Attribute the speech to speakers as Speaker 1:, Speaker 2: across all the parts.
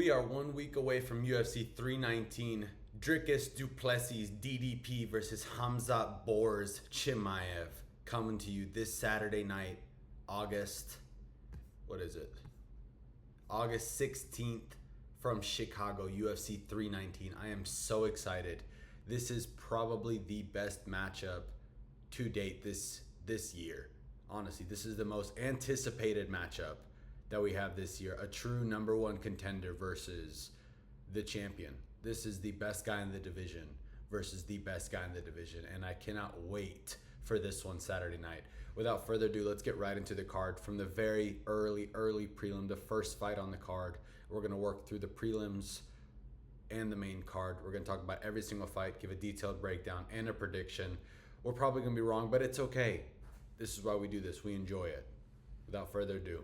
Speaker 1: We are 1 week away from UFC 319. Dricus du Plessis DDP versus Hamzat Borz Chimaev coming to you this Saturday night, August 16th from Chicago, UFC 319. I am so excited. This is probably the best matchup to date this year. Honestly, this is the most anticipated matchup that we have this year. A true number one contender versus the champion. This is the best guy in the division versus the best guy in the division. And I cannot wait for this one Saturday night. Without further ado, let's get right into the card. From the very early prelim, the first fight on the card. We're going to work through the prelims and the main card. We're going to talk about every single fight, give a detailed breakdown and a prediction. We're probably going to be wrong, but it's okay. This is why we do this. We enjoy it. Without further ado.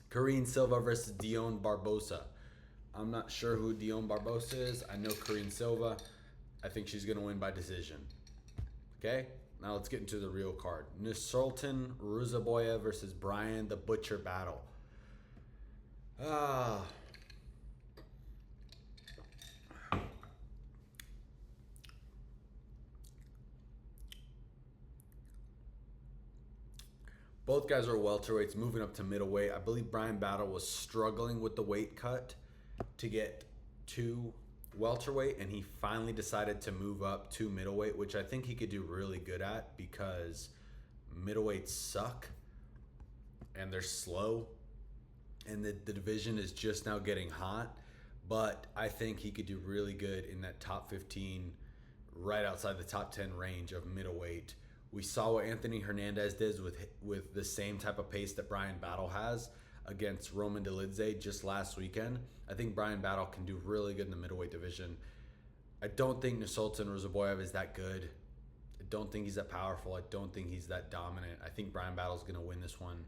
Speaker 1: Karine Silva versus Dion Barbosa. I'm not sure who Dion Barbosa is. I know Karine Silva. I think she's going to win by decision. Okay? Now let's get into the real card. Nursultan Ruzaboyev versus Brian the Butcher Battle. Both guys are welterweights moving up to middleweight. I believe Brian Battle was struggling with the weight cut to get to welterweight, and he finally decided to move up to middleweight, which I think he could do really good at because middleweights suck and they're slow, and the division is just now getting hot. But I think he could do really good in that top 15, right outside the top 10 range of middleweight. We saw what Anthony Hernandez did with the same type of pace that Brian Battle has against Roman Dolidze just last weekend. I think Brian Battle can do really good in the middleweight division. I don't think Nursultan Ruzaboyev is that good. I don't think he's that powerful. I don't think he's that dominant. I think Brian Battle's going to win this one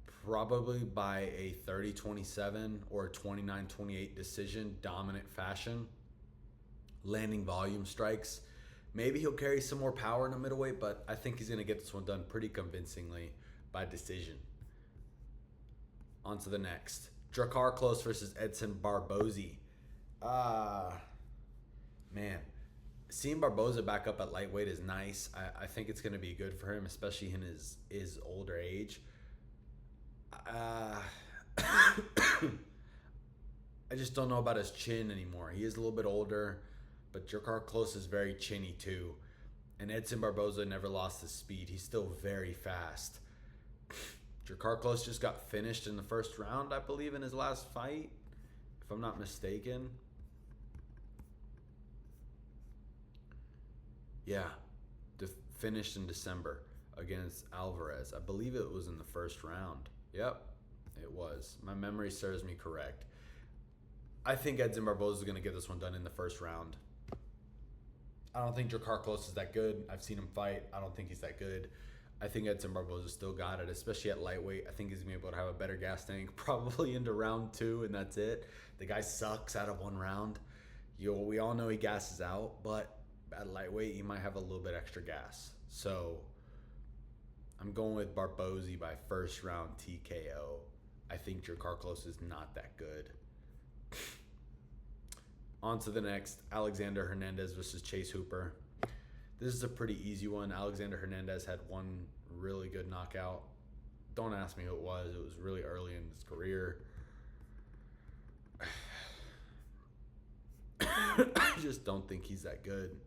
Speaker 1: probably by a 30-27 or a 29-28 decision, dominant fashion, landing volume strikes. Maybe he'll carry some more power in the middleweight, but I think he's going to get this one done pretty convincingly by decision. On to the next. Drakkar Klose versus Edson Barboza. Man. Seeing Barboza back up at lightweight is nice. I think it's going to be good for him, especially in his older age. I just don't know about his chin anymore. He is a little bit older. But Drakkar Klose is very chinny too. And Edson Barboza never lost his speed. He's still very fast. Drakkar Klose just got finished in the first round, I believe, in his last fight, if I'm not mistaken. Yeah, finished in December against Alvarez. I believe it was in the first round. Yep, it was. My memory serves me correct. I think Edson Barboza is going to get this one done in the first round. I don't think Drakkar Klose is that good. I've seen him fight. I don't think he's that good. I think Edson Barboza still got it, especially at lightweight. I think he's going to be able to have a better gas tank probably into round 2, and that's it. The guy sucks out of one round. We all know he gasses out, but at lightweight, he might have a little bit extra gas. So I'm going with Barboza by first round TKO. I think Drakkar Klose is not that good. On to the next, Alexander Hernandez versus Chase Hooper. This is a pretty easy one. Alexander Hernandez had one really good knockout. Don't ask me who it was. It was really early in his career. I just don't think he's that good.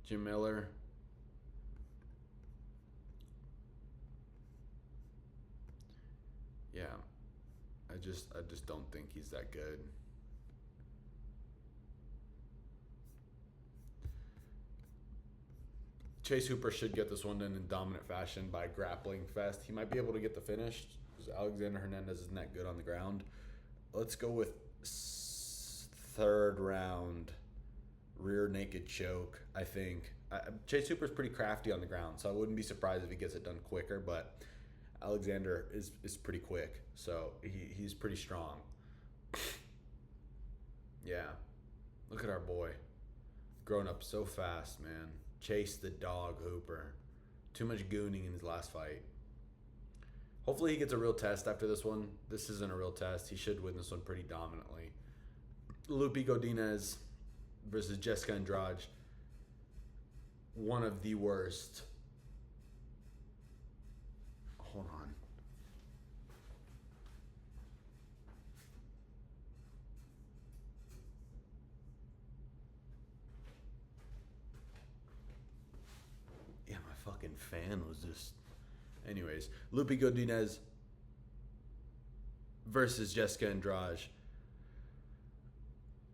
Speaker 1: Jim Miller. Yeah, I just don't think he's that good. Chase Hooper should get this one done in dominant fashion by grappling fast. He might be able to get the finish because Alexander Hernandez isn't that good on the ground. Let's go with third round rear naked choke, I think. Chase Hooper's pretty crafty on the ground, so I wouldn't be surprised if he gets it done quicker, but Alexander is pretty quick, so he's pretty strong. Yeah. Look at our boy. Growing up so fast, man. Chase the dog Hooper. Too much gooning in his last fight. Hopefully he gets a real test after this one. This isn't a real test. He should win this one pretty dominantly. Lupi Godinez versus Jessica Andrade. One of the worst. Hold on. Yeah, my fucking fan was just... Anyways, Lupi Godinez versus Jessica Andrade.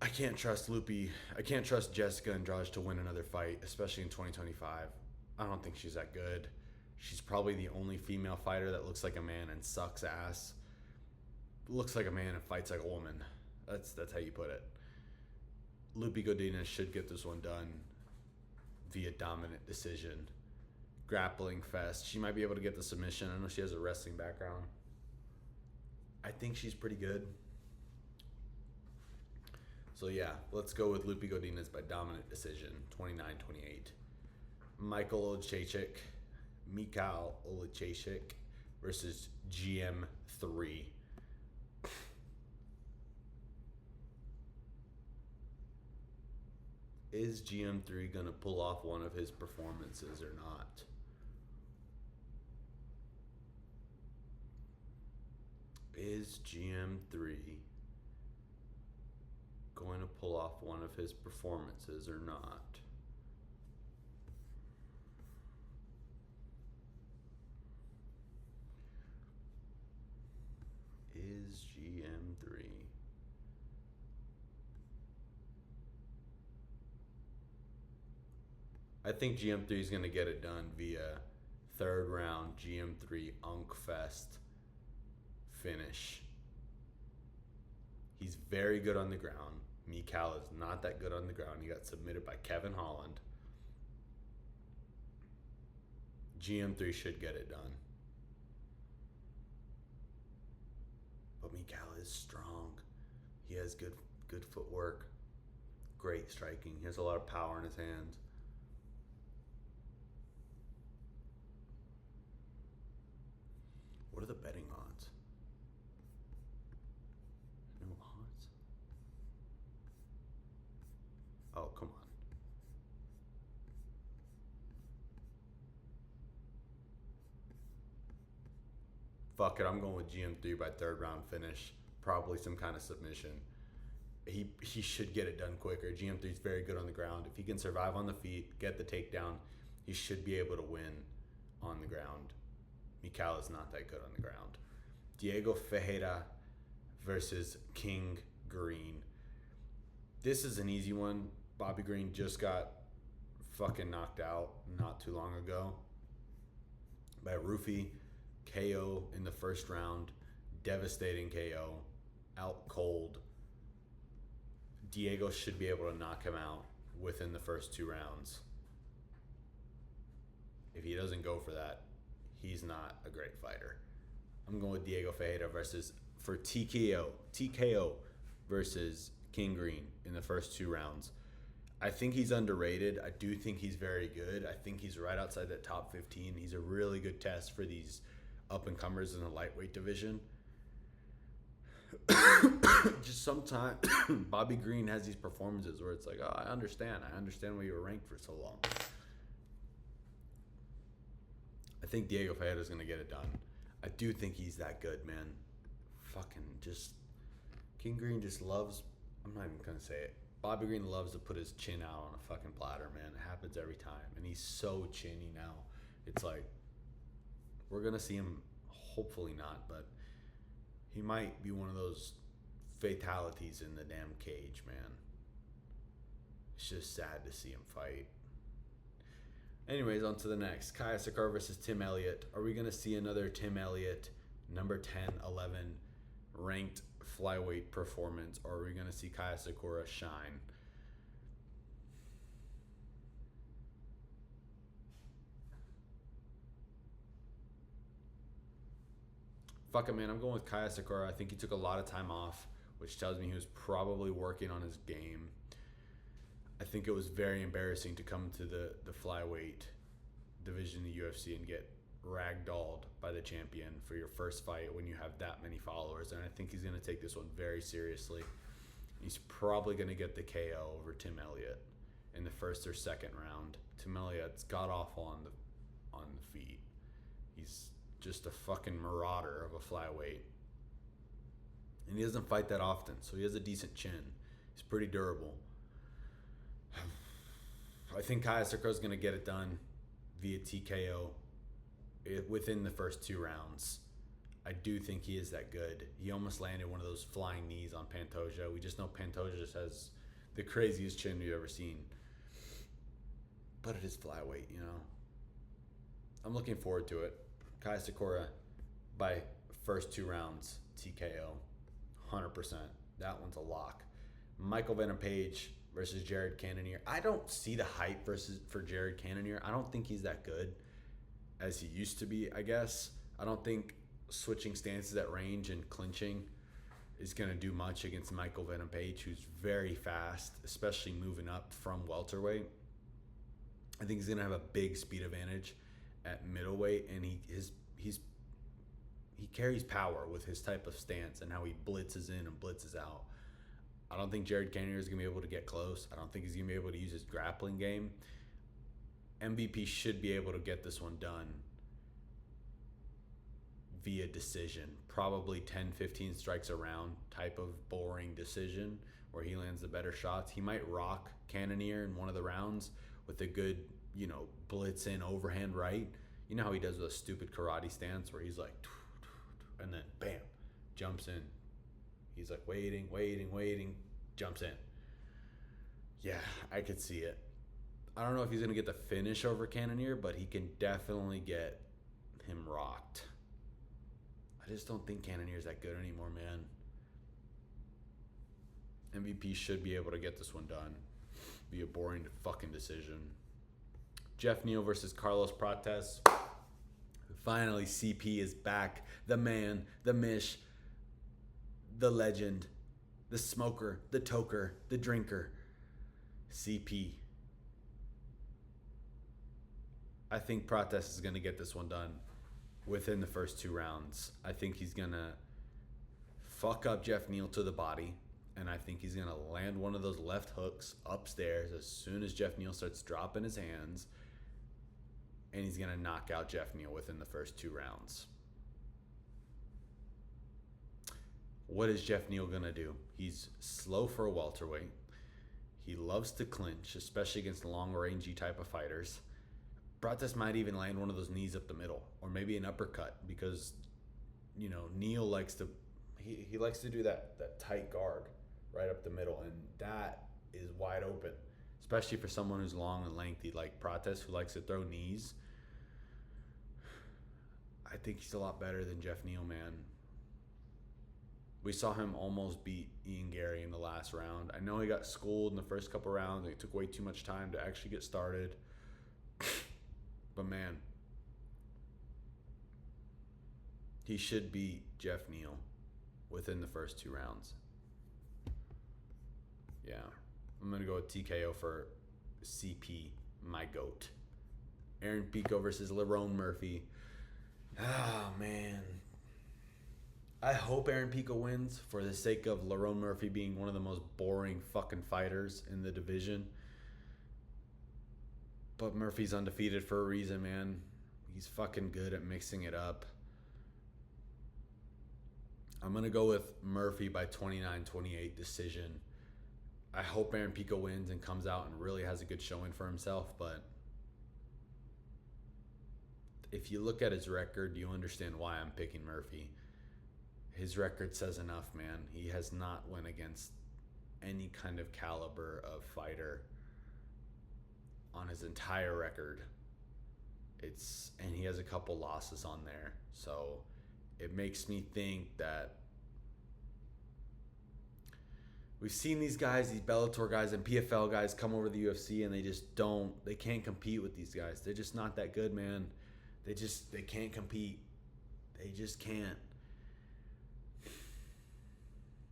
Speaker 1: I can't trust Lupi. I can't trust Jessica Andrade to win another fight, especially in 2025. I don't think she's that good. She's probably the only female fighter that looks like a man and sucks ass. Looks like a man and fights like a woman. That's how you put it. Lupi Godinez should get this one done via dominant decision. Grappling fest. She might be able to get the submission. I know she has a wrestling background. I think she's pretty good. So yeah, let's go with Lupi Godinez by dominant decision, 29-28. Mikhail Oleksiejczuk versus GM3. Is GM3 going to pull off one of his performances or not? Is GM3 going to pull off one of his performances or not? Is GM3 I think GM3 is going to get it done via third round GM3 Unk Fest finish. He's very good on the ground. Mikhail is not that good on the ground. He got submitted by Kevin Holland. GM3 should get it done. But Mikhail is strong. He has good footwork. Great striking. He has a lot of power in his hands. What are the betting odds? No odds? Oh, come on. Fuck it, I'm going with GM3 by third round finish. Probably some kind of submission. He should get it done quicker. GM3 is very good on the ground. If he can survive on the feet, get the takedown, he should be able to win on the ground. Mikhail is not that good on the ground. Diego Ferreira versus King Green. This is an easy one. Bobby Green just got fucking knocked out not too long ago by Rufy. KO in the first round. Devastating KO. Out cold. Diego should be able to knock him out within the first 2 rounds. If he doesn't go for that, he's not a great fighter. I'm going with Diego Ferreira for TKO versus King Green in the first 2 rounds. I think he's underrated. I do think he's very good. I think he's right outside that top 15. He's a really good test for these up-and-comers in the lightweight division. Just sometimes Bobby Green has these performances where it's like, oh, I understand why you were ranked for so long. I think Diego Ferreira is going to get it done. I do think he's that good, man. Fucking just... King Green just loves... I'm not even going to say it. Bobby Green loves to put his chin out on a fucking platter, man. It happens every time. And he's so chinny now. It's like... We're going to see him... Hopefully not, but... He might be one of those fatalities in the damn cage, man. It's just sad to see him fight. Anyways, on to the next. Kaya Sakura versus Tim Elliott. Are we going to see another Tim Elliott, number 10, 11, ranked flyweight performance? Or are we going to see Kaya Sakura shine? Fuck it, man. I'm going with Kaya Sakura. I think he took a lot of time off, which tells me he was probably working on his game. I think it was very embarrassing to come to the flyweight division of the UFC and get ragdolled by the champion for your first fight when you have that many followers. And I think he's going to take this one very seriously. He's probably going to get the KO over Tim Elliott in the first or second round. Tim Elliott's got awful on the feet. He's just a fucking marauder of a flyweight. And he doesn't fight that often, so he has a decent chin. He's pretty durable. I think Kayasakura going to get it done via TKO within the first 2 rounds. I do think he is that good. He almost landed one of those flying knees on Pantoja. We just know Pantoja just has the craziest chin we've ever seen. But it is flyweight, you know. I'm looking forward to it. Kayasakura by first 2 rounds, TKO. 100%. That one's a lock. Michael Venom Page versus Jared Cannonier. I don't see the hype for Jared Cannonier. I don't think he's that good as he used to be, I guess. I don't think switching stances at range and clinching is going to do much against Michael Venom Page, who's very fast, especially moving up from welterweight. I think he's going to have a big speed advantage at middleweight, and he carries power with his type of stance and how he blitzes in and blitzes out. I don't think Jared Cannonier is going to be able to get close. I don't think he's going to be able to use his grappling game. MVP should be able to get this one done via decision. Probably 10-15 strikes a round type of boring decision where he lands the better shots. He might rock Cannonier in one of the rounds with a good, blitz in overhand right. You know how he does with a stupid karate stance where he's like, and then bam, jumps in. He's like waiting, jumps in. Yeah, I could see it. I don't know if he's going to get the finish over Cannonier, but he can definitely get him rocked. I just don't think Cannonier's that good anymore, man. MVP should be able to get this one done. Be a boring fucking decision. Jeff Neal versus Carlos Prates. Finally, CP is back. The man, the Mish, the legend, the smoker, the toker, the drinker. CP. I think Prates is going to get this one done within the first 2 rounds. I think he's going to fuck up Jeff Neal to the body, and I think he's going to land one of those left hooks upstairs as soon as Jeff Neal starts dropping his hands, and he's going to knock out Jeff Neal within the first 2 rounds. What is Jeff Neal going to do? He's slow for a welterweight. He loves to clinch, especially against long-rangey type of fighters. Prates might even land one of those knees up the middle, or maybe an uppercut, because Neal likes to he likes to do that tight guard right up the middle, and that is wide open, especially for someone who's long and lengthy like Prates, who likes to throw knees. I think he's a lot better than Jeff Neal, man. We saw him almost beat Ian Gary in the last round. I know he got schooled in the first couple rounds, and it took way too much time to actually get started. But man, he should beat Jeff Neal within the first 2 rounds. Yeah, I'm going to go with TKO for CP, my GOAT. Aaron Pico versus Lerone Murphy. Oh, man. I hope Aaron Pico wins for the sake of Lerone Murphy being one of the most boring fucking fighters in the division. But Murphy's undefeated for a reason, man. He's fucking good at mixing it up. I'm going to go with Murphy by 29-28 decision. I hope Aaron Pico wins and comes out and really has a good showing for himself. But if you look at his record, you understand why I'm picking Murphy. His record says enough, man. He has not went against any kind of caliber of fighter on his entire record. And he has a couple losses on there. So it makes me think that we've seen these guys, these Bellator guys and PFL guys come over to the UFC, and they can't compete with these guys. They're just not that good, man. They can't compete. They just can't.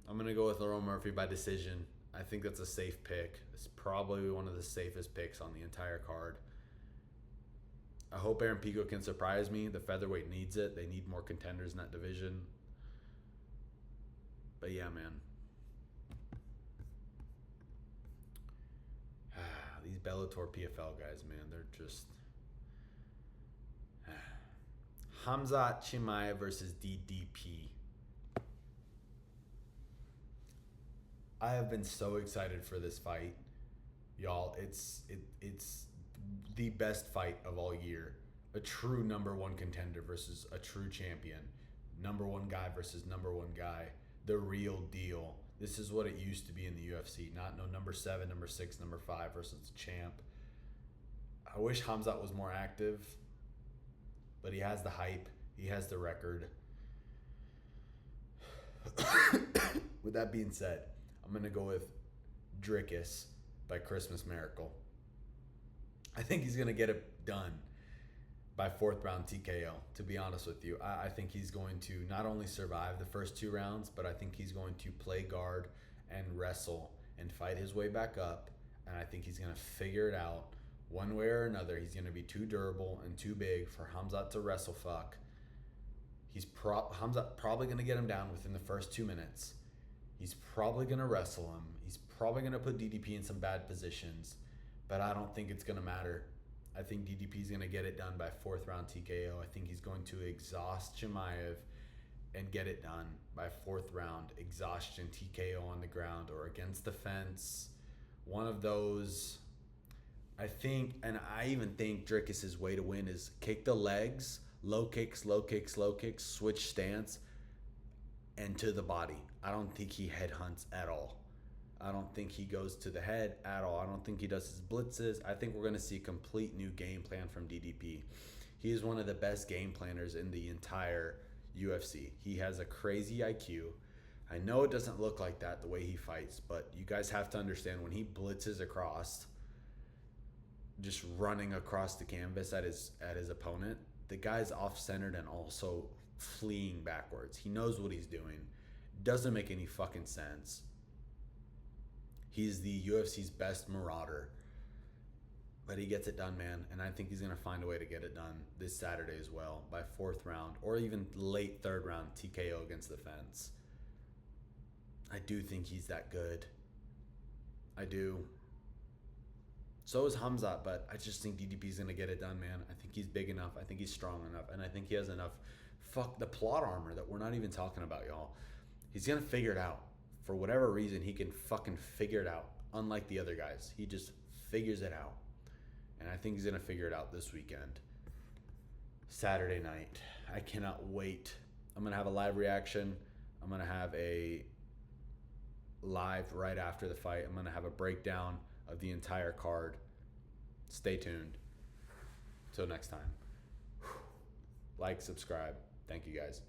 Speaker 1: I'm going to go with Lerone Murphy by decision. I think that's a safe pick. It's probably one of the safest picks on the entire card. I hope Aaron Pico can surprise me. The featherweight needs it. They need more contenders in that division. But yeah, man. These Bellator PFL guys, man, they're just... Khamzat Chimaev versus DDP. I have been so excited for this fight, y'all. It's the best fight of all year. A true number one contender versus a true champion. Number one guy versus number one guy. The real deal. This is what it used to be in the UFC. Not no number 7, number 6, number 5 versus the champ. I wish Khamzat was more active, but he has the hype. He has the record. With that being said, I'm going to go with Drickus by Christmas Miracle. I think he's going to get it done by 4th round TKO, to be honest with you. I think he's going to not only survive the first 2 rounds, but I think he's going to play guard and wrestle and fight his way back up. And I think he's going to figure it out one way or another. He's going to be too durable and too big for Khamzat to wrestle fuck. Khamzat probably going to get him down within the first 2 minutes. He's probably going to wrestle him. He's probably going to put DDP in some bad positions. But I don't think it's going to matter. I think DDP is going to get it done by 4th round TKO. I think he's going to exhaust Chimaev and get it done by 4th round. Exhaustion, TKO on the ground or against the fence. One of those. I think, and I even think Drickus' way to win is kick the legs, low kicks, low kicks, low kicks, switch stance, and to the body. I don't think he headhunts at all. I don't think he goes to the head at all. I don't think he does his blitzes. I think we're going to see a complete new game plan from DDP. He is one of the best game planners in the entire UFC. He has a crazy IQ. I know it doesn't look like that the way he fights, but you guys have to understand when he blitzes across, just running across the canvas at his opponent, the guy's off-centered and also fleeing backwards. He knows what he's doing. Doesn't make any fucking sense. He's the UFC's best marauder. But he gets it done, man. And I think he's going to find a way to get it done this Saturday as well by 4th round or even late 3rd round TKO against the fence. I do think he's that good. I do. So is Khamzat, but I just think DDP's going to get it done, man. I think he's big enough. I think he's strong enough. And I think he has enough the plot armor that we're not even talking about, y'all. He's going to figure it out. For whatever reason, he can fucking figure it out. Unlike the other guys. He just figures it out. And I think he's going to figure it out this weekend. Saturday night. I cannot wait. I'm going to have a live reaction. I'm going to have a live right after the fight. I'm going to have a breakdown of the entire card. Stay tuned. Till next time. Like, subscribe. Thank you guys.